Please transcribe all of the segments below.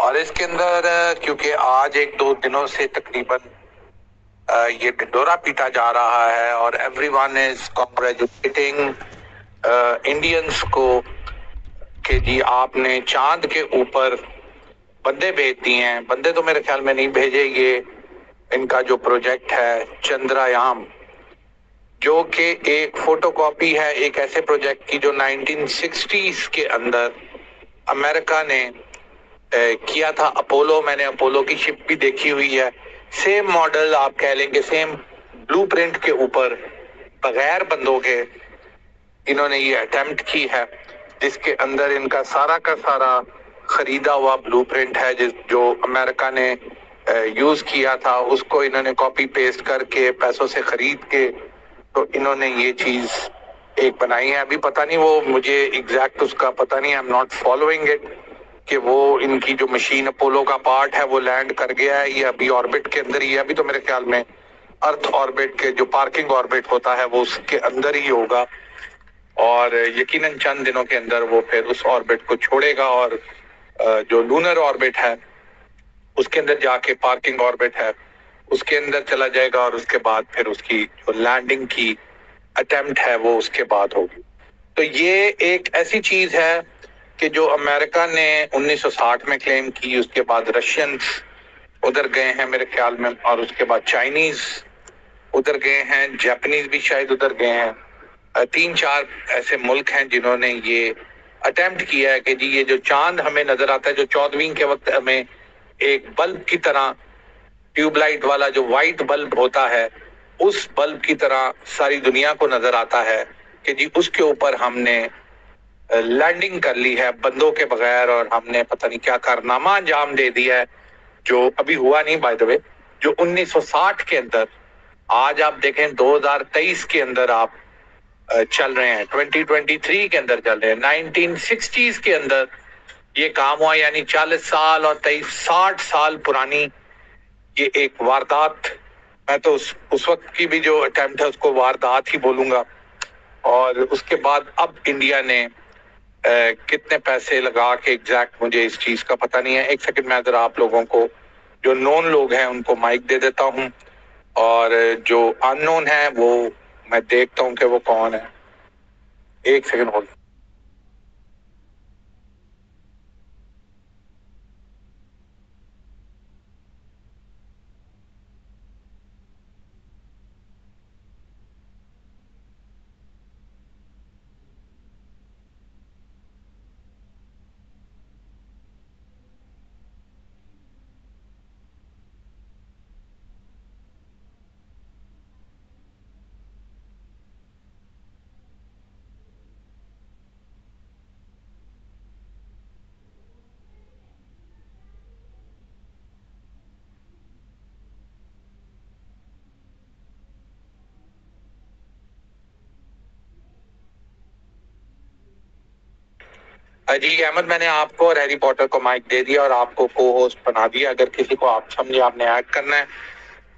اور اس کے اندر کیونکہ آج ایک دو دنوں سے تقریباً یہ ڈنڈورا پیٹا جا رہا ہے اور every one is congratulating Indians کو کہ جی آپ نے چاند کے اوپر بندے بھیج دیے ہیں. بندے تو میرے خیال میں نہیں بھیجے، یہ ان کا جو پروجیکٹ ہے چندریان، جو کہ ایک فوٹو کاپی ہے ایک ایسے پروجیکٹ کی جو 1960s کے اندر امریکہ نے کیا تھا. اپولو، میں نے اپولو کی شپ بھی دیکھی ہوئی ہے. سیم ماڈل آپ کہہ لیں گے، سیم بلو پرنٹ کے اوپر بغیر بندوں کے انہوں نے یہ اٹیمپٹ کی ہے، جس کے اندر ان کا سارا خریدا ہوا بلو پرنٹ ہے جو امریکہ نے یوز کیا تھا، اس کو انہوں نے کاپی پیسٹ کر کے پیسوں سے خرید کے تو انہوں نے یہ چیز ایک بنائی ہے. ابھی پتہ نہیں، وہ مجھے ایگزیکٹ اس کا پتہ نہیں، I'm not following it، کہ وہ ان کی جو مشین اپولو کا پارٹ ہے وہ لینڈ کر گیا ہے یا ابھی آربٹ کے اندر ہی ہے. ابھی تو میرے خیال میں ارتھ آربٹ کے جو پارکنگ آربٹ ہوتا ہے وہ اس کے اندر ہی ہوگا، اور یقیناً چند دنوں کے اندر وہ پھر اس آربٹ کو چھوڑے گا اور جو لونر آربٹ ہے اس کے اندر جا کے پارکنگ آربٹ ہے اس کے اندر چلا جائے گا، اور اس کے بعد پھر اس کی جو لینڈنگ کی اٹیمپٹ ہے وہ اس کے بعد ہوگی. تو یہ ایک ایسی چیز ہے کہ جو امریکہ نے 1960 میں کلیم کی، اس کے بعد رشینز ادھر گئے ہیں میرے خیال میں، اور اس کے بعد چائنیز ادھر گئے ہیں، جاپنیز بھی شاید ادھر گئے ہیں. تین چار ایسے ملک ہیں جنہوں نے یہ اٹیمپٹ کیا ہے کہ جی یہ جو چاند ہمیں نظر آتا ہے، جو 14ویں کے وقت ہمیں ایک بلب کی طرح ٹیوب لائٹ والا جو وائٹ بلب ہوتا ہے اس بلب کی طرح ساری دنیا کو نظر آتا ہے کہ جی اس کے اوپر ہم نے لینڈنگ کر لی ہے بندوں کے بغیر، اور ہم نے پتہ نہیں کیا کارنامہ انجام دے دیا ہے جو ابھی ہوا نہیں بائی دا وے، جو 1960 کے اندر. آج آپ دیکھیں 2023 کے اندر آپ چل رہے ہیں، 2023 کے اندر چل رہے ہیں. 1960s کے اندر یہ کام ہوا، یعنی 40 سال اور 60 سال پرانی یہ ایک واردات. میں تو اس وقت کی بھی جو اٹیمپٹ ہے اس کو واردات ہی بولوں گا. اور اس کے بعد اب انڈیا نے کتنے پیسے لگا کے ایگزیکٹ مجھے اس چیز کا پتہ نہیں ہے. ایک سیکنڈ میں ذرا آپ لوگوں کو جو نون لوگ ہیں ان کو مائک دے دیتا ہوں، اور جو ان نون ہے وہ میں دیکھتا ہوں کہ وہ کون ہے. ایک سیکنڈ ہولڈ. جی احمد، میں نے آپ کو اور ہیری پوٹر کو مائک دے دیا اور آپ کو کو ہوسٹ بنا دیا. اگر کسی کو آپ سمجھے آپ نے ایڈ کرنا ہے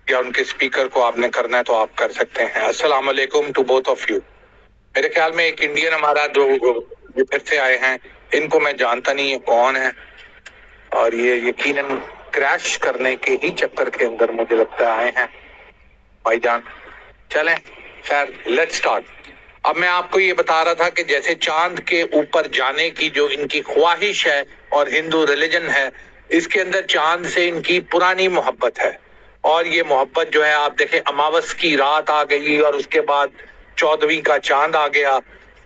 یا ان کے اسپیکر کو آپ نے کرنا ہے تو آپ کر سکتے ہیں. السلام علیکم ٹو بوتھ آف یو. میرے خیال میں ایک انڈین ہمارا جو پھر سے آئے ہیں، ان کو میں جانتا نہیں ہے کون ہے، اور یہ یقیناً کریش کرنے کے ہی چکر کے اندر مجھے لگتا ہے آئے ہیں بھائی جان. چلیں خیر، لیٹس سٹارٹ. اب میں آپ کو یہ بتا رہا تھا کہ جیسے چاند کے اوپر جانے کی جو ان کی خواہش ہے اور ہندو ریلیجن ہے، اس کے اندر چاند سے ان کی پرانی محبت ہے. اور یہ محبت جو ہے آپ دیکھیں، اماوس کی رات آ گئی اور اس کے بعد 14ویں کا چاند آ گیا.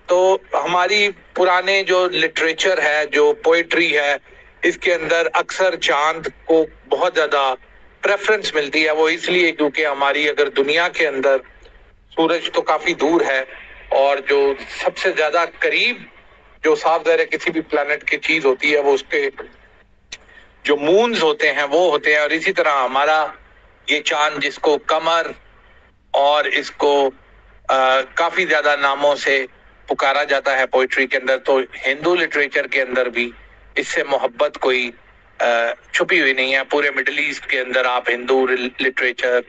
تو ہماری پرانے جو لٹریچر ہے، جو پوئٹری ہے، اس کے اندر اکثر چاند کو بہت زیادہ پریفرنس ملتی ہے. وہ اس لیے کیونکہ ہماری اگر دنیا کے اندر سورج تو کافی دور ہے، اور جو سب سے زیادہ قریب جو صاف ظاہر ہے کسی بھی پلانٹ کی چیز ہوتی ہے وہ اس کے جو مونز ہوتے ہیں وہ ہوتے ہیں. اور اسی طرح ہمارا یہ چاند جس کو قمر اور اس کو کافی زیادہ ناموں سے پکارا جاتا ہے پوئٹری کے اندر، تو ہندو لٹریچر کے اندر بھی اس سے محبت کوئی چھپی ہوئی نہیں ہے. پورے مڈل ایسٹ کے اندر آپ ہندو لٹریچر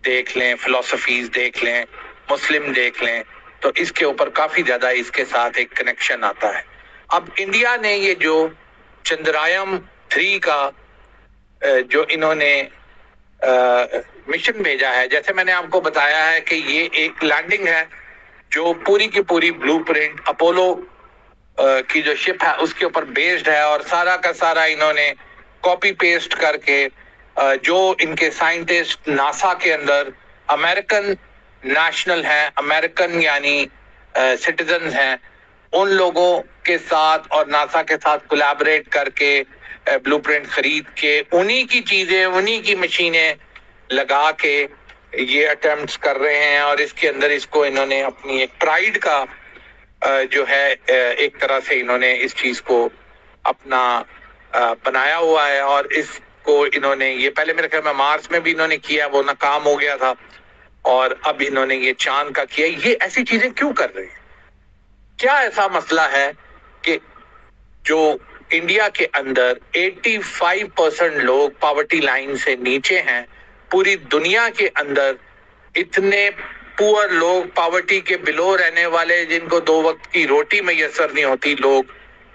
دیکھ لیں، فلسفیز دیکھ لیں، مسلم دیکھ لیں، تو اس کے اوپر کافی زیادہ اس کے ساتھ ایک کنیکشن آتا ہے. اب انڈیا نے یہ جو چندرائن 3 کا جو انہوں نے مشن بھیجا ہے، جیسے میں نے آپ کو بتایا ہے کہ یہ ایک لینڈنگ ہے جو پوری کی پوری بلو پرنٹ اپولو کی جو شپ ہے اس کے اوپر بیسڈ ہے، اور سارا کا سارا انہوں نے کاپی پیسٹ کر کے جو ان کے سائنٹسٹ ناسا کے اندر امریکن نیشنل ہیں، امریکن یعنی سٹیزنز ہیں، ان لوگوں کے ساتھ اور ناسا کے ساتھ کولیبریٹ کر کے بلو پرنٹ خرید کے انہی کی چیزیں، انہی کی مشینیں لگا کے یہ اٹیمپٹس کر رہے ہیں، اور اس کے اندر اس کو انہوں نے اپنی ایک پرائیڈ کا جو ہے ایک طرح سے انہوں نے اس چیز کو اپنا بنایا ہوا ہے، اور اس کو انہوں نے یہ پہلے میرے خیال میں مارس میں بھی انہوں نے کیا، وہ ناکام ہو گیا تھا، اور اب انہوں نے یہ چاند کا کیا۔ یہ ایسی چیزیں کیوں کر رہے ہیں؟ کیا ایسا مسئلہ ہے کہ جو انڈیا کے اندر 85% لوگ پاورٹی لائن سے نیچے ہیں، پوری دنیا کے اندر اتنے پور لوگ، پاورٹی کے بلو رہنے والے، جن کو 2 وقت کی روٹی میسر نہیں ہوتی، لوگ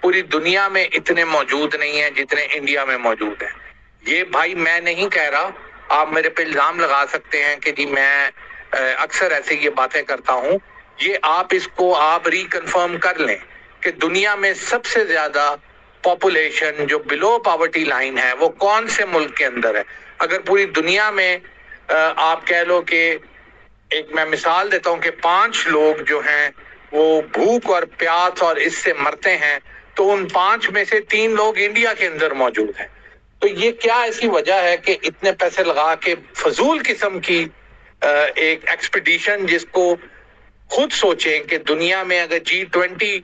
پوری دنیا میں اتنے موجود نہیں ہیں جتنے انڈیا میں موجود ہیں۔ یہ بھائی میں نہیں کہہ رہا، آپ میرے پہ الزام لگا سکتے ہیں کہ جی میں اکثر ایسے یہ باتیں کرتا ہوں، یہ آپ اس کو آپ ریکنفرم کر لیں کہ دنیا میں سب سے زیادہ پاپولیشن جو بلو پاورٹی لائن ہے وہ کون سے ملک کے اندر ہے۔ اگر پوری دنیا میں آپ کہہ لو کہ ایک میں مثال دیتا ہوں کہ 5 لوگ جو ہیں وہ بھوک اور پیاس اور اس سے مرتے ہیں، تو ان 5 میں سے 3 لوگ انڈیا کے اندر موجود ہیں۔ تو یہ کیا ایسی وجہ ہے کہ اتنے پیسے لگا کے فضول قسم کی ایک ایکسپیڈیشن، جس کو خود سوچیں کہ دنیا میں اگر G20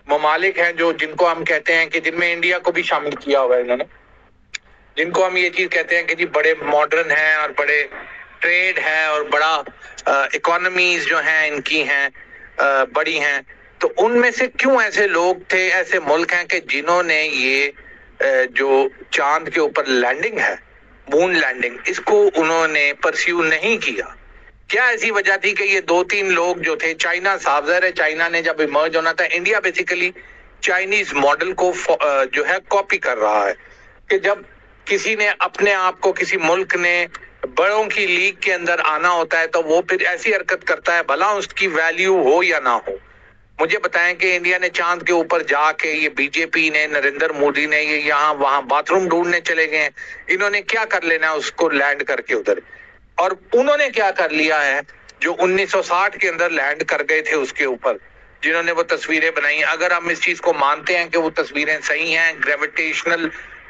ممالک ہیں جو جن کو ہم کہتے ہیں کہ جن میں انڈیا کو بھی شامل کیا ہوا ہے انہوں نے، جن کو ہم یہ چیز کہتے ہیں کہ جی بڑے ماڈرن ہیں اور بڑے ٹریڈ ہے اور بڑا اکانومیز جو ہیں ان کی ہیں بڑی ہیں، تو ان میں سے کیوں ایسے لوگ تھے، ایسے ملک ہیں کہ جنہوں نے یہ جو چاند کے اوپر لینڈنگ ہے، مون لینڈنگ، اس کو انہوں نے پرسیو نہیں کیا؟ کیا ایسی وجہ تھی کہ یہ 2-3 لوگ جو تھے، چائنا صاحب ظاہر ہے چائنا نے جب ایمرج ہونا تھا، انڈیا بیسیکلی چائنیز ماڈل کو جو ہے کاپی کر رہا ہے، کہ جب کسی نے اپنے آپ کو، کسی ملک نے بڑوں کی لیگ کے اندر آنا ہوتا ہے تو وہ پھر ایسی حرکت کرتا ہے، بھلا اس کی ویلیو ہو یا نہ ہو۔ مجھے بتائیں کہ انڈیا نے چاند کے اوپر جا کے، یہ بی جے پی نے، نریندر مودی نے، یہ یہاں وہاں باتھ روم ڈھونڈنے چلے گئے ہیں، انہوں نے کیا کر لینا اس کو لینڈ کر کے ادھر، اور انہوں نے کیا کر لیا ہے جو 1960 کے اندر لینڈ کر گئے تھے اس کے اوپر، جنہوں نے وہ تصویریں بنائی۔ اگر ہم اس چیز کو مانتے ہیں کہ وہ تصویریں صحیح ہیں، گریویٹیشنل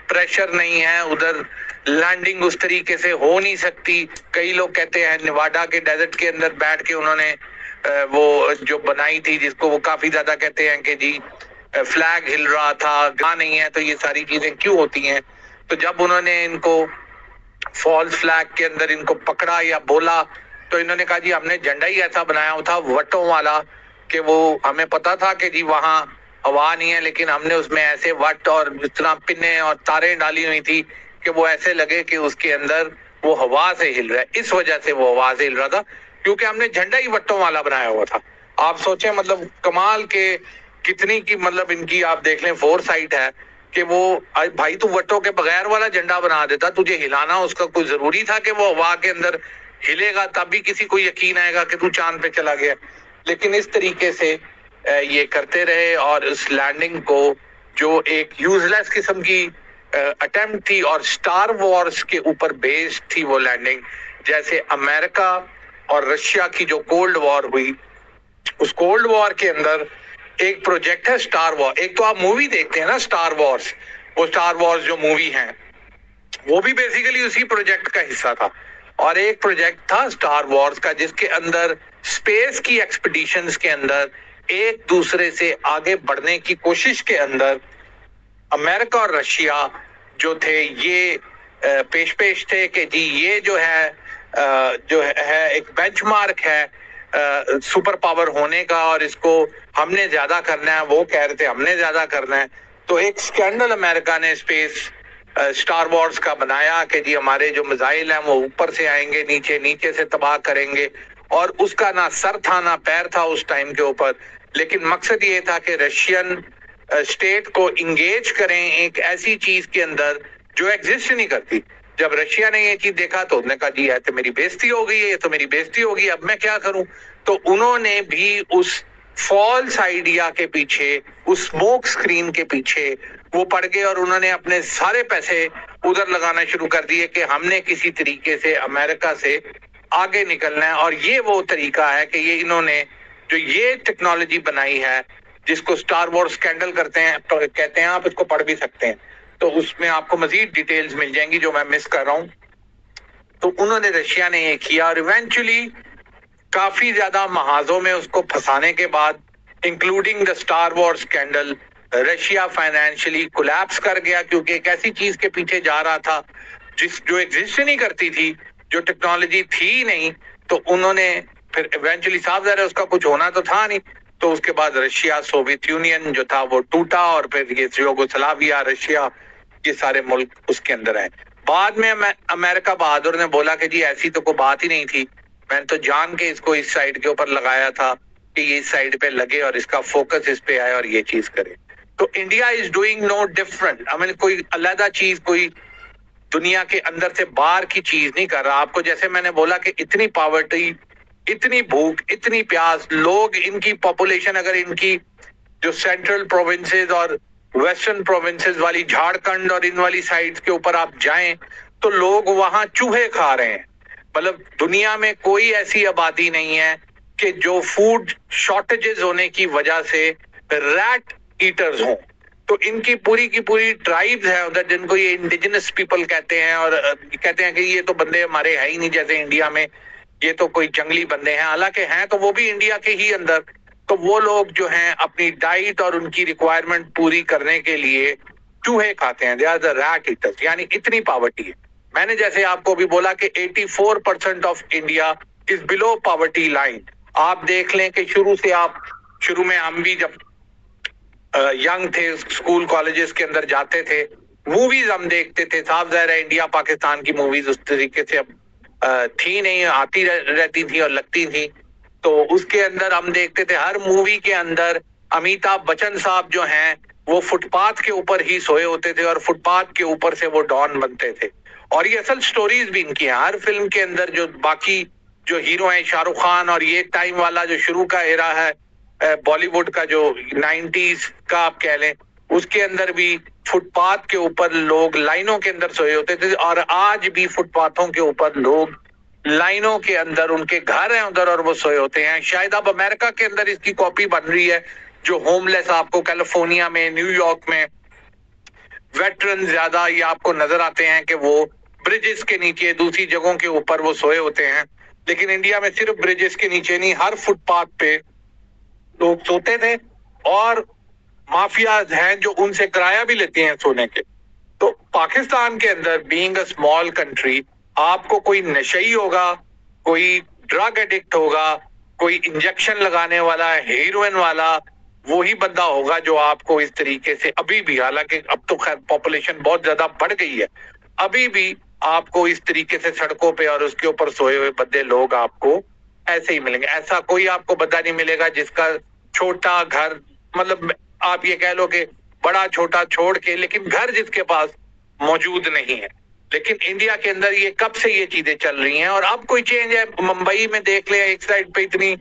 پریشر نہیں ہے ادھر، لینڈنگ اس طریقے سے ہو نہیں سکتی، کئی لوگ کہتے ہیں نیواڈا کے ڈیزرٹ کے اندر بیٹھ کے انہوں نے وہ جو بنائی تھی، جس کو وہ کافی زیادہ کہتے ہیں کہ جی فلیگ ہل رہا تھا، گاہ نہیں ہے، تو یہ ساری چیزیں کیوں ہوتی ہیں؟ تو جب انہوں نے ان کو فالس فلیگ کے اندر ان کو پکڑا یا بولا، تو انہوں نے کہا جی ہم نے جھنڈا ہی ایسا بنایا ہوا تھا وٹوں والا کہ وہ ہمیں پتا تھا کہ جی وہاں ہوا نہیں ہے، لیکن ہم نے اس میں ایسے وٹ اور اس طرح پنے اور تاریں ڈالی ہوئی تھی کہ وہ ایسے لگے کہ اس کے اندر وہ ہوا سے ہل رہا ہے۔ اس وجہ سے وہ ہوا سے ہل رہا تھا کیونکہ ہم نے جھنڈا ہی وٹوں والا بنایا ہوا تھا۔ آپ سوچیں مطلب کمال کے کتنی کی مطلب ان کی آپ دیکھ لیں فور سائٹ ہے کہ وہ بھائی تو وٹوں کے بغیر والا جھنڈا بنا دیتا، تجھے ہلانا اس کا کوئی ضروری تھا کہ وہ ہوا کے اندر ہلے گا تب بھی کسی کو یقین آئے گا کہ تو چاند پہ چلا گیا؟ لیکن اس طریقے سے یہ کرتے رہے، اور اس لینڈنگ کو جو ایک یوز لیس قسم کی اٹیمپٹ تھی اور سٹار وارز کے اوپر بیسڈ تھی وہ لینڈنگ، جیسے امریکہ اور رشیا کی جو کولڈ وار ہوئی، اس کولڈ وار کے اندر ایک پروجیکٹ ہے سٹار وار۔ ایک تو آپ مووی دیکھتے ہیں نا سٹار وارز، وہ سٹار وارز جو مووی ہیں وہ بھی بیسیکلی اسی پروجیکٹ کا حصہ تھا، اور ایک پروجیکٹ تھا سٹار وارز کا جس کے اندر سپیس کی ایکسپیڈیشنز کے اندر ایک دوسرے سے آگے بڑھنے کی کوشش کے اندر امریکہ اور رشیا جو تھے یہ پیش تھے کہ جی یہ جو ہے ایک بینچ مارک ہے سپر پاور ہونے کا، اور اس کو ہم نے زیادہ کرنا ہے، وہ کہہ رہے تھے ہم نے زیادہ کرنا ہے۔ تو ایک سکینڈل امریکہ نے اسپیس سٹار وارز کا بنایا کہ جی ہمارے جو میزائل ہیں وہ اوپر سے آئیں گے، نیچے سے تباہ کریں گے، اور اس کا نہ سر تھا نہ پیر تھا اس ٹائم کے اوپر، لیکن مقصد یہ تھا کہ رشین اسٹیٹ کو انگیج کریں ایک ایسی چیز کے اندر جو ایگزسٹ نہیں کرتی. جب رشیا نے یہ چیز دیکھا تو انہوں نے کہا جی تو میری بےزتی ہو گئی ہے, یہ تو میری بےزتی ہوگی, اب میں کیا کروں. تو انہوں نے بھی اس فالس آئیڈیا کے پیچھے, اس اسموک اسکرین کے پیچھے وہ پڑ گئے اور انہوں نے اپنے سارے پیسے ادھر لگانا شروع کر دیے کہ ہم نے کسی طریقے سے امریکہ سے آگے نکلنا ہے. اور یہ وہ طریقہ ہے کہ یہ انہوں نے جو یہ ٹیکنالوجی بنائی ہے جس کو اسٹار وار اسکینڈل کہتے ہیں, آپ اس کو پڑھ بھی سکتے ہیں, تو اس میں آپ کو مزید ڈیٹیلز مل جائیں گی جو میں مس کر رہا ہوں. تو انہوں نے رشیا نے یہ کیا اور ایونچولی کافی زیادہ محاذوں میں اس کو پھنسانے کے بعد including the star war scandal, Russia financially collapse کر گیا کیونکہ ایک ایسی چیز کے پیچھے جا رہا تھا جو ایگزسٹ نہیں کرتی تھی, جو ٹیکنالوجی تھی نہیں. تو انہوں نے پھر ایونچولی صاف ظاہر ہے اس کا کچھ ہونا تو تھا نہیں. تو اس کے بعد رشیا, سوویت یونین جو تھا وہ ٹوٹا اور پھر یہ یوگوسلاویا, رشیا, یہ سارے ملک اس کے اندر ہیں. بعد میں امریکہ بہادر نے بولا کہ جی ایسی تو کوئی بات ہی نہیں تھی, میں نے تو جان کے اس کو اس سائڈ کے اوپر لگایا تھا کہ یہ اس سائڈ پہ لگے اور اس کا فوکس اس پہ آئے اور یہ چیز کرے. تو India is doing no different, کوئی علیحدہ چیز, کوئی دنیا کے اندر سے باہر کی چیز نہیں کر رہا. آپ کو جیسے میں نے بولا کہ اتنی پاورٹی, اتنی بھوک, اتنی پیاس, لوگ ان کی پاپولیشن اگر ان کی جو سینٹرل پروونسز اور ویسٹرن پروونسز والی جھارکھنڈ اور ان والی سائڈز کے اوپر آپ جائیں تو لوگ وہاں چوہے کھا رہے ہیں. مطلب دنیا میں کوئی ایسی آبادی نہیں ہے کہ جو فوڈ شارٹیجز ہونے کی وجہ سے ریٹ ایٹرز ہوں. تو ان کی پوری ٹرائبز ہیں ادھر جن کو یہ انڈیجنس پیپل کہتے ہیں, اور کہتے ہیں کہ یہ تو بندے ہمارے ہے ہی نہیں جیسے انڈیا میں, یہ تو کوئی جنگلی بندے ہیں, حالانکہ ہیں تو وہ بھی انڈیا کے ہی اندر. تو وہ لوگ جو ہیں اپنی ڈائٹ اور ان کی ریکوائرمنٹ پوری کرنے کے لیے چوہے کھاتے ہیں. They are the rat eaters, یعنی اتنی پاورٹی ہے. میں نے جیسے آپ کو بھی بولا کہ 84% of India is below poverty line. آپ دیکھ لیں کہ شروع میں ہم بھی جب ینگ تھے اسکول کالجز کے اندر جاتے تھے, موویز ہم دیکھتے تھے, صاف ظاہر ہے انڈیا پاکستان کی موویز اس طریقے سے اب تھی نہیں, آتی رہتی تھی اور لگتی تھی. تو اس کے اندر ہم دیکھتے تھے ہر مووی کے اندر امیتابھ بچن صاحب جو ہیں وہ فٹ پاتھ کے اوپر ہی سوئے ہوتے تھے اور فٹ پاتھ کے اوپر سے وہ ڈان بنتے تھے. اور یہ اصل سٹوریز بھی ان کی ہیں. ہر فلم کے اندر جو باقی جو ہیرو ہیں, شاہ رخ خان, اور یہ ٹائم والا جو شروع کا ایرا ہے بالی ووڈ کا جو 90s کا آپ کہہ لیں, اس کے اندر بھی فٹ پاتھ کے اوپر لوگ لائنوں کے اندر سوئے ہوتے تھے. اور آج بھی فٹ پاتھوں کے اوپر لوگ لائنوں کے اندر, ان کے گھر ہیں ادھر اور وہ سوئے ہوتے ہیں. شاید اب امریکہ کے اندر اس کی کاپی بن رہی ہے, جو ہوم لیس آپ کو کیلیفورنیا میں, نیو یارک میں ویٹرن زیادہ یہ آپ کو نظر آتے ہیں کہ وہ برجز کے نیچے, دوسری جگہوں کے اوپر وہ سوئے ہوتے ہیں. لیکن انڈیا میں صرف برجز کے نیچے نہیں, ہر فٹ پاتھ پہ لوگ سوتے تھے, اور مافیاز ہیں جو ان سے کرایہ بھی لیتے ہیں سونے کے. تو پاکستان کے اندر بینگ اے اسمال کنٹری, آپ کو کوئی نشئی ہوگا, کوئی ڈرگ ایڈکٹ ہوگا, کوئی انجیکشن لگانے والا, ہیروئن والا, وہی بندہ ہوگا جو آپ کو اس طریقے سے ابھی بھی, حالانکہ اب تو خیر پاپولیشن بہت زیادہ بڑھ گئی ہے, ابھی بھی آپ کو اس طریقے سے سڑکوں پہ اور اس کے اوپر سوئے ہوئے بندے لوگ آپ کو ایسے ہی ملیں گے. ایسا کوئی آپ کو بندہ نہیں ملے گا جس کا چھوٹا گھر, مطلب آپ یہ کہہ لو کہ بڑا چھوٹا چھوڑ کے, لیکن گھر جس کے پاس موجود نہیں ہے. لیکن انڈیا کے اندر یہ کب سے یہ چیزیں چل رہی ہیں, اور اب کوئی چینج ہے. ممبئی میں دیکھ لیں, ایک سائڈ پہ اتنی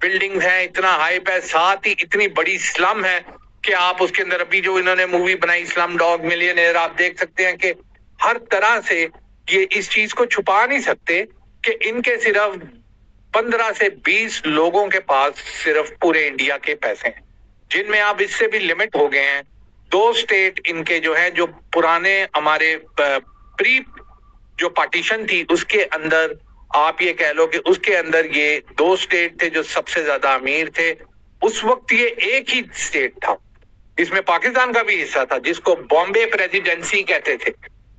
بلڈنگز ہیں, اتنا ہائپ ہے, ساتھ ہی اتنی بڑی سلم ہے کہ آپ اس کے اندر ابھی جو انہوں نے مووی بنائی سلم ڈاگ ملینئر, آپ دیکھ سکتے ہیں کہ ہر طرح سے یہ اس چیز کو چھپا نہیں سکتے کہ ان کے صرف 15 سے 20 لوگوں کے پاس صرف پورے انڈیا کے پیسے ہیں, جن میں آپ اس سے بھی لمٹ ہو گئے ہیں. 2 اسٹیٹ ان کے جو ہیں, جو پرانے ہمارے پری جو پارٹیشن تھی اس کے اندر, آپ یہ کہہ لو کہ اس کے اندر یہ 2 اسٹیٹ تھے جو سب سے زیادہ امیر تھے. اس وقت یہ ایک ہی اسٹیٹ تھا, اس میں پاکستان کا بھی حصہ تھا, جس کو بامبے پریزیڈنسی کہتے تھے.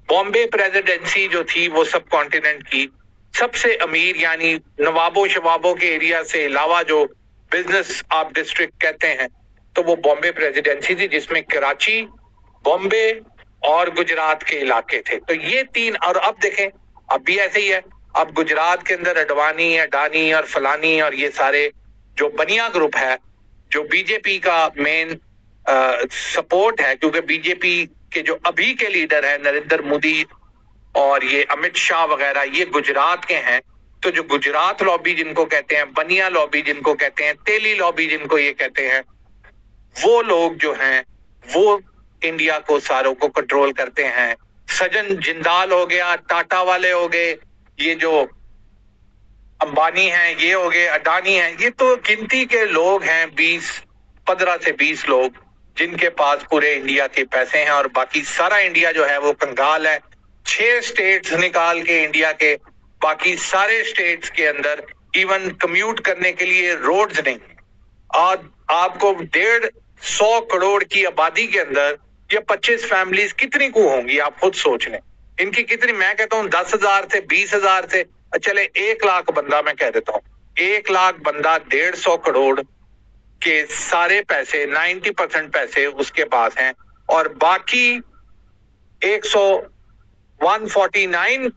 بامبے پریزیڈنسی جو تھی وہ سب کانٹیننٹ کی سب سے امیر, یعنی نوابوں شوابوں کے ایریا سے علاوہ جو بزنس آپ ڈسٹرکٹ کہتے ہیں, تو وہ بامبے پریزیڈنسی تھی, جس میں کراچی, بامبے اور گجرات کے علاقے تھے. تو یہ 3, اور اب دیکھیں اب بھی ایسے ہی ہے. اب گجرات کے اندر اڈوانی, اڈانی اور فلانی اور یہ سارے جو بنیا گروپ ہے, جو بی جے پی کا مین سپورٹ ہے, کیونکہ بی جے پی کے جو ابھی کے لیڈر ہیں نریندر مودی اور یہ امت شاہ وغیرہ, یہ گجرات کے ہیں. تو جو گجرات لابی جن کو کہتے ہیں, بنیا لابی جن کو کہتے ہیں, تیلی لابی جن کو یہ کہتے ہیں, وہ لوگ جو ہیں وہ انڈیا کو ساروں کو کنٹرول کرتے ہیں. سجن جندال ہو گیا, ٹاٹا والے ہو گئے, یہ جو امبانی ہیں, یہ ہو گئے, اڈانی ہیں, یہ تو گنتی کے لوگ ہیں, 15 سے 20 لوگ جن کے پاس پورے انڈیا کے پیسے ہیں, اور باقی سارا انڈیا جو ہے وہ کنگال ہے. 6 اسٹیٹس نکال کے انڈیا کے باقی سارے اسٹیٹس کے اندر ایون کمیوٹ کرنے کے لیے روڈز نہیں. آپ کو 150 کروڑ کی آبادی کے اندر یہ 25 فیملیز کتنی کو ہوں گی, آپ خود سوچ لیں. ان کی کتنی, میں کہتا ہوں 10,000 سے 20,000 سے چلے 1 لاکھ بندہ, میں کہہ دیتا ہوں 1 لاکھ بندہ 150 کروڑ کے سارے پیسے 90% پیسے اس کے پاس ہیں, اور باقی 149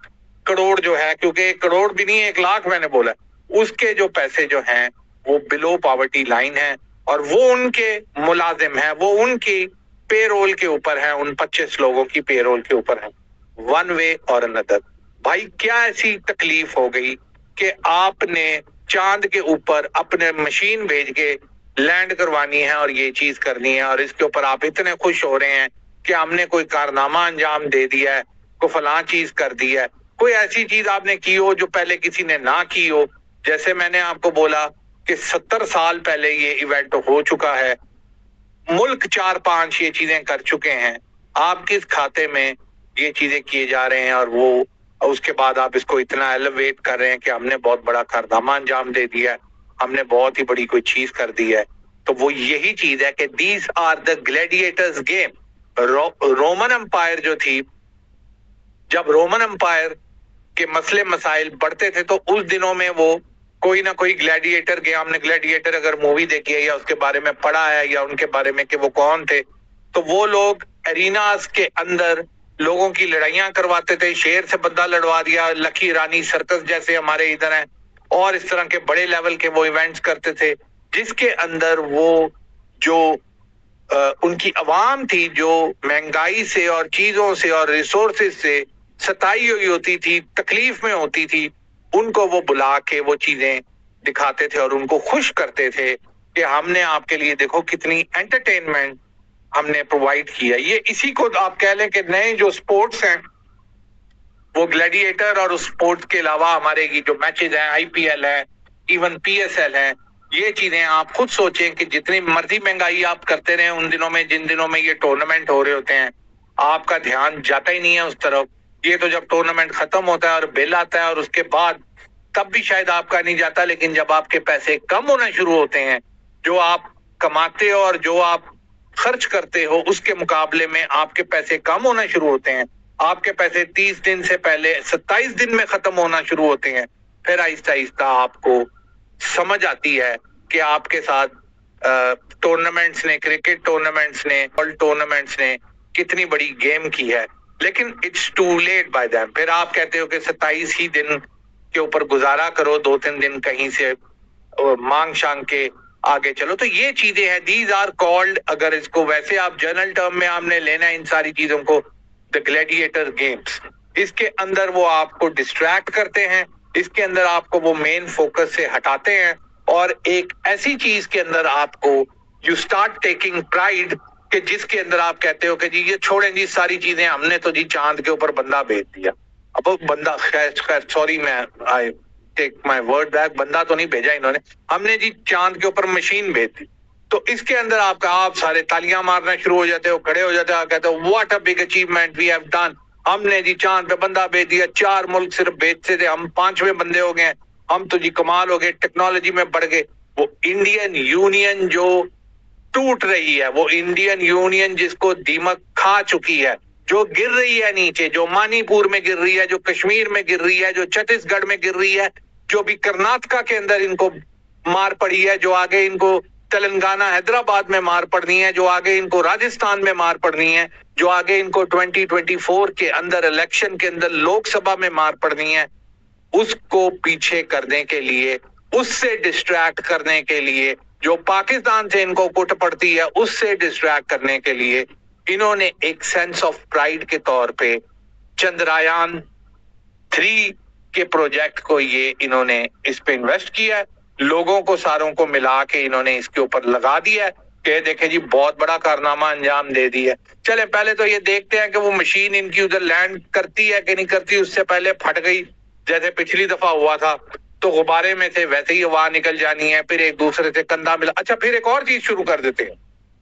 کروڑ جو ہے, کیونکہ 1 کروڑ بھی نہیں 1 لاکھ میں نے بولا, اس کے جو پیسے جو ہیں وہ بلو پاورٹی لائن ہیں, اور وہ ان کے ملازم ہیں, وہ ان کی پے رول کے اوپر ہیں, ان 25 لوگوں کی پے رول کے اوپر ہیں, ون وے اور اندر. بھائی کیا ایسی تکلیف ہو گئی کہ آپ نے چاند کے اوپر اپنے مشین بھیج کے لینڈ کروانی ہے اور یہ چیز کرنی ہے, اور اس کے اوپر آپ اتنے خوش ہو رہے ہیں کہ ہم نے کوئی کارنامہ انجام دے دیا ہے, کوئی فلاں چیز کر دی ہے, کوئی ایسی چیز آپ نے کی ہو جو پہلے کسی نے نہ کی ہو. جیسے میں نے آپ کو بولا کہ 70 سال پہلے یہ ایونٹ ہو چکا ہے, ملک 4-5 یہ چیزیں کر چکے ہیں, آپ کس کھاتے میں یہ چیزیں کیے جا رہے ہیں, اور وہ اس کے بعد آپ اس کو اتنا ایلیویٹ کر رہے ہیں کہ ہم نے بہت بڑا کارنامہ انجام دے دیا ہے, ہم نے بہت ہی بڑی کوئی چیز کر دی ہے. تو وہ یہی چیز ہے کہ these are the gladiators game. Roman empire جو تھی, جب رومن امپائر کے مسئلے مسائل بڑھتے تھے تو اس دنوں میں وہ کوئی نہ کوئی گلیڈیٹر گیا, ہم نے گلیڈیٹر اگر مووی دیکھی ہے یا اس کے بارے میں پڑھا ہے یا ان کے بارے میں کہ وہ کون تھے, تو وہ لوگ ایریناز کے اندر لوگوں کی لڑائیاں کرواتے تھے, شیر سے بندہ لڑوا دیا, لکی رانی سرکس جیسے ہمارے ادھر ہیں, اور اس طرح کے بڑے لیول کے وہ ایونٹس کرتے تھے, جس کے اندر وہ جو ان کی عوام تھی جو مہنگائی سے اور چیزوں سے اور ریسورسز سے ستائی ہوئی ہوتی تھی, تکلیف میں ہوتی تھی, ان کو وہ بلا کے وہ چیزیں دکھاتے تھے اور ان کو خوش کرتے تھے کہ ہم نے آپ کے لیے دیکھو کتنی انٹرٹینمنٹ ہم نے پرووائڈ کیا. یہ اسی کو آپ کہہ لیں کہ نئے جو سپورٹس ہیں وہ گلیڈیٹر, اور اس سپورٹ کے علاوہ ہمارے یہ جو میچز ہیں, آئی پی ایل ہے, ایون پی ایس ایل ہے, یہ چیزیں آپ خود سوچیں کہ جتنی مرضی مہنگائی آپ کرتے رہیں, ان دنوں میں جن دنوں میں یہ ٹورنامنٹ ہو رہے ہوتے ہیں آپ کا دھیان جاتا ہی نہیں ہے اس طرف. یہ تو جب ٹورنامنٹ ختم ہوتا ہے اور بل آتا ہے اور اس کے بعد تب بھی شاید آپ کا نہیں جاتا, لیکن جب آپ کے پیسے کم ہونا شروع ہوتے ہیں, جو آپ کماتے ہو اور جو آپ خرچ کرتے ہو اس کے مقابلے میں آپ کے پیسے کم ہونا شروع ہوتے ہیں, آپ کے پیسے 30 دن سے پہلے 27 دن میں ختم ہونا شروع ہوتے ہیں, پھر آہستہ آہستہ آپ کو سمجھ آتی ہے کہ آپ کے ساتھ ٹورنامنٹس نے, کرکٹ ٹورنامنٹس نے, ورلڈ ٹورنامنٹس نے کتنی بڑی گیم کی ہے. لیکن it's too late by them. پھر آپ کہتے ہو کہ 27 ہی دن کے اوپر گزارا کرو, 2-3 دن کہیں سے مانگ شانگ کے آگے چلو. تو یہ چیزیں ہیں, دیز آر کالڈ, اگر اس کو ویسے آپ جنرل ٹرم میں آپ نے لینا ہے ان ساری چیزوں کو, دا گلیڈیٹر گیمز. اس کے اندر وہ آپ کو ڈسٹریکٹ کرتے ہیں, اس کے اندر آپ کو وہ مین فوکس سے ہٹاتے ہیں, اور ایک ایسی چیز کے اندر آپ کو یو اسٹارٹ ٹیکنگ پرائڈ کہ جس کے اندر آپ کہتے ہو کہ جی یہ چھوڑیں جی ساری چیزیں, ہم نے تو جی چاند کے اوپر بندہ بھیج دیا. اب بندہ خیر سوری میں آئی ٹیک مائی ورڈ بیک, بندہ تو نہیں بھیجا انہوں نے, ہم نے جی چاند کے اوپر مشین بھیج دی. تو اس کے اندر آپ سارے تالیاں مارنا شروع ہو جاتے ہو, کھڑے ہو جاتے ہو, کہتے ہو what a big achievement we have done, ہم نے جی چاند پہ بندہ بھیج دیا, 4 ملک صرف بھیجتے تھے, ہم 5ویں بندے ہو گئے, ہم تو جی کمال ہو گئے, ٹیکنالوجی میں بڑھ گئے. وہ انڈین یونین جو ٹوٹ رہی ہے, وہ انڈین یونین جس کو دیمک کھا چکی ہے, جو گر رہی ہے نیچے, جو منی پور میں گر رہی ہے, جو کشمیر میں گر رہی ہے, جو چھتیس گڑھ میں گر رہی ہے, جو بھی کرناٹکا کے اندر ان کو مار پڑی ہے, جو آگے ان کو تلنگانہ حیدرآباد میں مار پڑنی ہے, جو آگے ان کو راجستھان میں مار پڑنی ہے, جو آگے ان کو 2024 کے اندر الیکشن کے اندر لوک سبھا میں مار پڑنی ہے, اس کو پیچھے کرنے کے لیے, اس سے ڈسٹریکٹ کرنے کے لیے جو پاکستان سے ان کو کٹ پڑتی ہے اس سے ڈسٹریکٹ کرنے کے لیے انہوں نے ایک سینس آف پرائیڈ کے طور پہ چندریان 3 کے پروجیکٹ کو یہ انہوں نے اس پہ انویسٹ کیا ہے، لوگوں کو ساروں کو ملا کے انہوں نے اس کے اوپر لگا دیا ہے کہ دیکھیں جی بہت بڑا کارنامہ انجام دے دیا ہے۔ چلے پہلے تو یہ دیکھتے ہیں کہ وہ مشین ان کی ادھر لینڈ کرتی ہے کہ نہیں کرتی، اس سے پہلے پھٹ گئی جیسے پچھلی دفعہ ہوا تھا تو غبارے میں سے ویسے ہی ہوا نکل جانی ہے، پھر ایک دوسرے سے کندھا ملا، اچھا پھر ایک اور چیز شروع کر دیتے ہیں،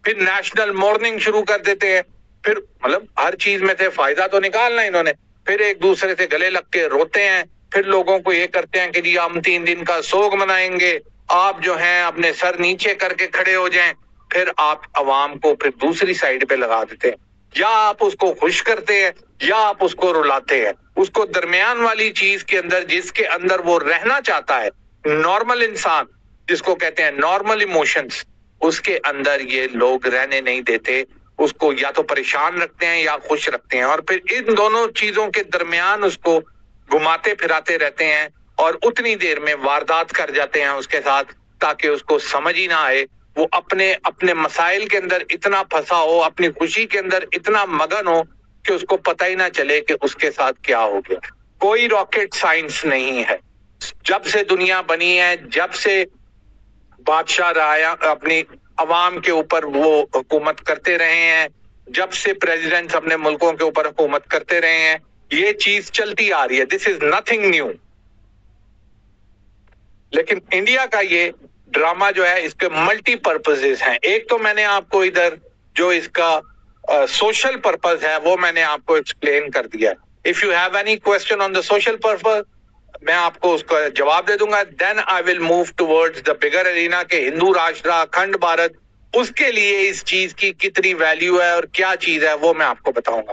پھر نیشنل مارننگ شروع کر دیتے ہیں، پھر مطلب ہر چیز میں سے فائدہ تو نکالنا انہوں نے، پھر ایک دوسرے سے گلے لگ کے روتے ہیں، پھر لوگوں کو یہ کرتے ہیں کہ جی ہم 3 دن کا سوگ منائیں گے، آپ جو ہیں اپنے سر نیچے کر کے کھڑے ہو جائیں، پھر آپ عوام کو پھر دوسری سائیڈ پہ لگا دیتے ہیں، یا آپ اس کو خوش کرتے ہیں یا آپ اس کو رلاتے ہیں، اس کو درمیان والی چیز کے اندر جس کے اندر وہ رہنا چاہتا ہے، نارمل انسان جس کو کہتے ہیں نارمل ایموشنز، اس کے اندر یہ لوگ رہنے نہیں دیتے، اس کو یا تو پریشان رکھتے ہیں یا خوش رکھتے ہیں، اور پھر ان دونوں چیزوں کے درمیان اس کو گھماتے پھراتے رہتے ہیں اور اتنی دیر میں واردات کر جاتے ہیں اس کے ساتھ تاکہ اس کو سمجھ ہی نہ آئے، وہ اپنے مسائل کے اندر اتنا پھنسا ہو، اپنی خوشی کے اندر اتنا مگن ہو کہ اس کو پتہ ہی نہ چلے کہ اس کے ساتھ کیا ہو گیا۔ کوئی راکٹ سائنس نہیں ہے، جب سے دنیا بنی ہے، جب سے بادشاہ رایا اپنی عوام کے اوپر وہ حکومت کرتے رہے ہیں، جب سے پریزیڈنٹس اپنے ملکوں کے اوپر حکومت کرتے رہے ہیں، یہ چیز چلتی آ رہی ہے، دس از نتھنگ نیو۔ لیکن انڈیا کا یہ ڈرامہ جو ہے اس کے ملٹی پرپزز ہیں، ایک تو میں نے آپ کو ادھر جو اس کا سوشل پرپز ہے وہ میں نے آپ کو ایکسپلین کر دیا ہے۔ If you have any question on the social purpose میں آپ کو اس کا جواب دے دوں گا، then I will move towards the bigger arena کہ ہندو راشٹرا اکھنڈ بھارت، اس کے لیے اس چیز کی کتنی ویلیو ہے اور کیا چیز ہے وہ میں آپ کو بتاؤں گا۔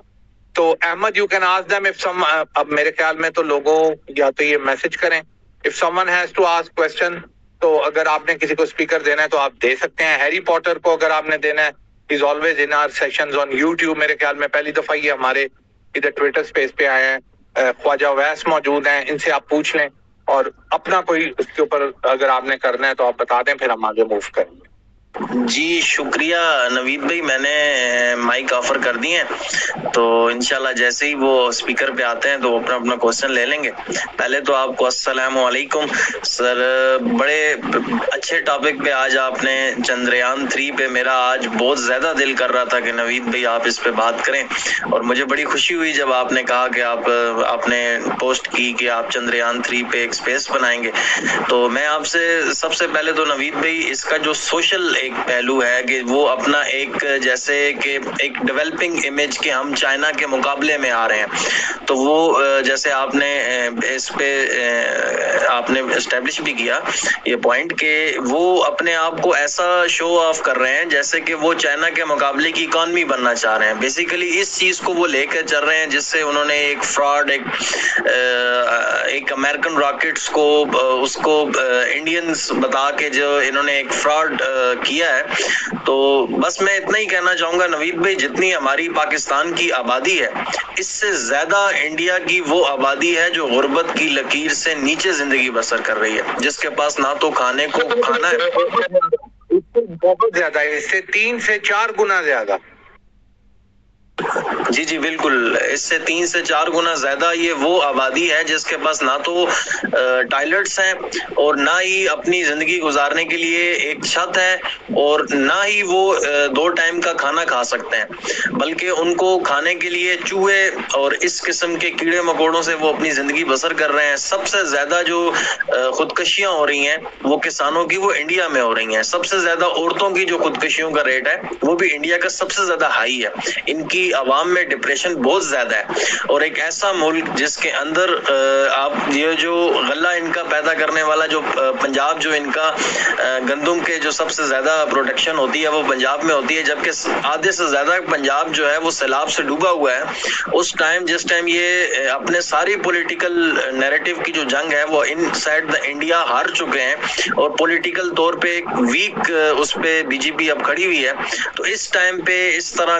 تو Ahmad you can ask them if some, اب میرے خیال میں تو لوگوں یا تو یہ میسج کریں، if someone has to ask question, تو اگر آپ نے کسی کو اسپیکر دینا ہے تو آپ دے سکتے ہیں۔ ہیری پوٹر کو اگر آپ نے دینا ہے، is always in our sessions on YouTube, میرے خیال میں پہلی دفعہ یہ ہمارے ادھر ٹویٹر سپیس پہ آئے ہیں، خواجہ ویس موجود ہیں، ان سے آپ پوچھ لیں اور اپنا کوئی اس کے اوپر اگر آپ نے کرنا ہے تو آپ بتا دیں، پھر ہم آگے موو کریں گے۔ جی شکریہ نوید بھائی، میں نے مائک آفر کر دی ہیں تو انشاءاللہ جیسے ہی وہ اسپیکر پہ آتے ہیں تو اپنا کوسچن لے لیں گے۔ پہلے تو آپ کو السلام علیکم سر، بڑے اچھے ٹاپک پہ آج آپ نے چندریان 3 پہ، میرا آج بہت زیادہ دل کر رہا تھا کہ نوید بھائی آپ اس پہ بات کریں، اور مجھے بڑی خوشی ہوئی جب آپ نے کہا کہ آپ نے پوسٹ کی کہ آپ چندریان 3 پہ ایک اسپیس بنائیں گے۔ تو میں آپ سے سب سے پہلے تو نوید بھائی اس کا جو سوشل ایک پہلو ہے کہ وہ اپنا ایک جیسے کہ ایک ڈیولپنگ امیج کے ہم چائنا کے مقابلے میں آ رہے ہیں، تو وہ جیسے آپ نے اس پہ آپ نے اسٹیبلش بھی کیا یہ پوائنٹ کہ وہ اپنے آپ کو ایسا شو آف کر رہے ہیں جیسے کہ وہ چائنا کے مقابلے کی اکانومی بننا چاہ رہے ہیں۔ بیسیکلی اس چیز کو وہ لے کر چل رہے ہیں جس سے انہوں نے ایک فراڈ، ایک امریکن راکٹس کو اس کو انڈینز بتا کے جو انہوں نے ایک فراڈ کیا ہے۔ تو بس میں اتنا ہی کہنا چاہوں گا نوید بھائی، جتنی ہماری پاکستان کی آبادی ہے اس سے زیادہ انڈیا کی وہ آبادی ہے جو غربت کی لکیر سے نیچے زندگی بسر کر رہی ہے، جس کے پاس نہ تو کھانے کو کھانا ہے، بہت زیادہ ہے، اس سے 3 سے 4 گنا زیادہ۔ جی بالکل، اس سے 3 سے 4 گنا زیادہ یہ وہ آبادی ہے جس کے پاس نہ تو ٹائلٹس ہیں اور نہ ہی اپنی زندگی گزارنے کے لیے ایک چھت ہے، اور نہ ہی وہ 2 ٹائم کا کھانا کھا سکتے ہیں، بلکہ ان کو کھانے کے لیے چوہے اور اس قسم کے کیڑے مکوڑوں سے وہ اپنی زندگی بسر کر رہے ہیں۔ سب سے زیادہ جو خودکشیاں ہو رہی ہیں وہ کسانوں کی، وہ انڈیا میں ہو رہی ہیں۔ سب سے زیادہ عورتوں کی جو خودکشیوں کا ریٹ ہے وہ بھی انڈیا کا سب سے زیادہ ہائی ہے۔ ان کی عوام میں ڈپریشن بہت زیادہ ہے، اور ایک ایسا ملک جس کے اندر آپ یہ جو غلہ ان کا پیدا کرنے والا جو پنجاب، جو ان کا گندم کے جو سب سے زیادہ پروڈکشن ہوتی ہے وہ پنجاب میں ہوتی ہے، جبکہ آدھے سے زیادہ پنجاب جو ہے وہ سیلاب سے ڈوبا ہوا ہے۔ اس ٹائم جس ٹائم یہ اپنے ساری پولیٹیکل نیریٹو کی جو جنگ ہے وہ ان سائڈ دا انڈیا ہار چکے ہیں، اور پولیٹیکل طور پہ ایک ویک اس پہ بی جے پی اب کھڑی ہوئی ہے۔ تو اس ٹائم پہ اس طرح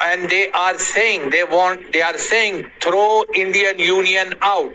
and they are saying throw Indian Union out,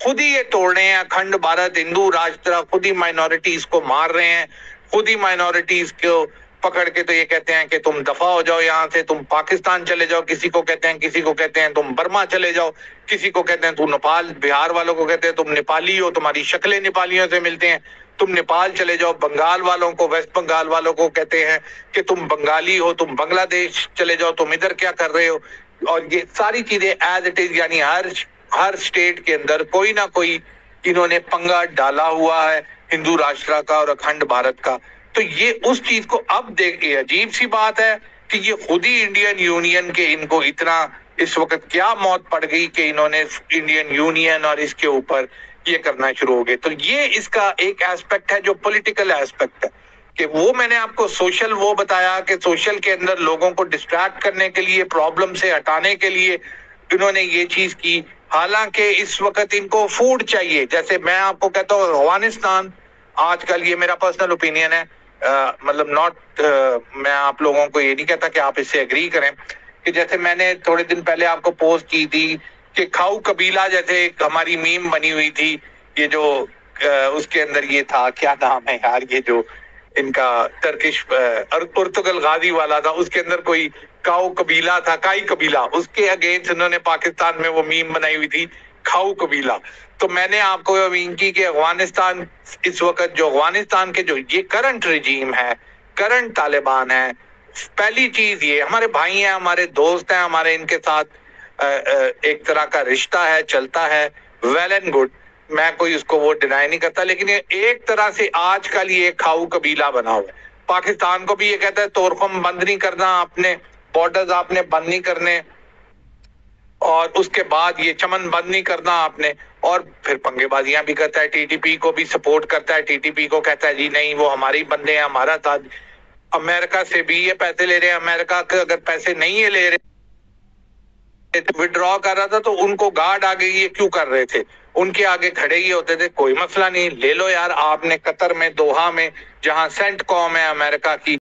خود ہی یہ توڑ رہے ہیں اکھنڈ بھارت ہندو راشٹر، خود ہی مائنورٹیز کو مار رہے ہیں، خود ہی مائنورٹیز کو پکڑ کے تو یہ کہتے ہیں کہ تم دفع ہو جاؤ یہاں سے، تم پاکستان چلے جاؤ، کسی کو کہتے ہیں تم برما چلے جاؤ، کسی کو کہتے ہیں تم نیپال، بہار والوں کو کہتے ہیں تم نیپالی ہو، تمہاری شکلیں نیپالیوں سے ملتے ہیں، تم نیپال چلے جاؤ، بنگال والوں کو، ویسٹ بنگال والوں کو کہتے ہیں کہ تم بنگالی ہو، تم بنگلہ دیش چلے جاؤ، تم ادھر کیا کر رہے ہو. اور یہ ساری چیزیں ایز اٹ از، یعنی ہر اسٹیٹ کے اندر کوئی نہ کوئی انہوں نے پنگا ڈالا ہوا ہے ہندو راشٹر کا اور اکھنڈ بھارت کا. تو یہ اس چیز کو اب دیکھیے، عجیب سی بات ہے کہ یہ خود ہی انڈین یونین کے ان کو اتنا اس وقت کیا موت پڑ گئی کہ انہوں نے انڈین یونین اور اس کے اوپر یہ کرنا شروع ہو گئے. تو یہ اس کا ایک ایسپیکٹ ہے جو پولیٹیکل ایسپیکٹ ہے، کہ وہ میں نے آپ کو سوشل وہ بتایا کہ سوشل کے اندر لوگوں کو ڈسٹریکٹ کرنے کے لیے، پرابلم سے ہٹانے کے لیے انہوں نے یہ چیز کی. حالانکہ اس وقت ان کو فوڈ چاہیے. جیسے میں آپ کو کہتا ہوں افغانستان آج کل، یہ میرا پرسنل اوپینین ہے، مطلب ناٹ، میں آپ لوگوں کو یہ نہیں کہتا کہ آپ اس سے اگری کریں، کہ جیسے میں نے تھوڑے دن پہلے آپ کو پوسٹ کی تھی کہ کھاؤ قبیلہ، جیسے ایک ہماری میم بنی ہوئی تھی، یہ جو اس کے اندر یہ تھا، کیا نام ہے یار، یہ جو ان کا ٹرکش پرتگال غازی والا تھا، اس کے اندر کوئی کاؤ قبیلہ تھا، کائی قبیلہ، اس کے اگینسٹ انہوں نے پاکستان میں وہ میم بنائی ہوئی تھی کھاؤ قبیلہ. تو میں نے آپ کو یقین کی کہ افغانستان اس وقت جو افغانستان کے جو یہ کرنٹ رجیم ہے، کرنٹ طالبان ہے، پہلی چیز یہ ہمارے بھائی ہیں، ہمارے دوست ہیں، ہمارے ان کے ساتھ ایک طرح کا رشتہ ہے، چلتا ہے، ویل اینڈ گڈ، میں کوئی اس کو وہ ڈینائی نہیں کرتا، لیکن یہ ایک طرح سے آج کل یہ کھاؤ قبیلہ بنا ہوا ہے. پاکستان کو بھی یہ کہتا ہے تورخم بند نہیں کرنا، اپنے بارڈرز آپ نے بند نہیں کرنے، اور اس کے بعد یہ چمن بند نہیں کرنا آپ نے، اور پھر پنگے بازیاں بھی کرتا ہے، ٹی ٹی پی کو بھی سپورٹ کرتا ہے، ٹی ٹی پی کو کہتا ہے جی نہیں وہ ہماری بندے ہیں، ہمارا ساتھ. امریکہ سے بھی یہ پیسے لے رہے ہیں، امریکہ کے اگر پیسے نہیں یہ لے رہے وڈرا کر رہا تھا تو ان کو گارڈ آگے یہ کیوں کر رہے تھے، ان کے آگے کھڑے ہی ہوتے تھے، کوئی مسئلہ نہیں، لے لو یار. آپ نے قطر میں، دوحہ میں، جہاں سینٹ قوم ہے امریکہ کی،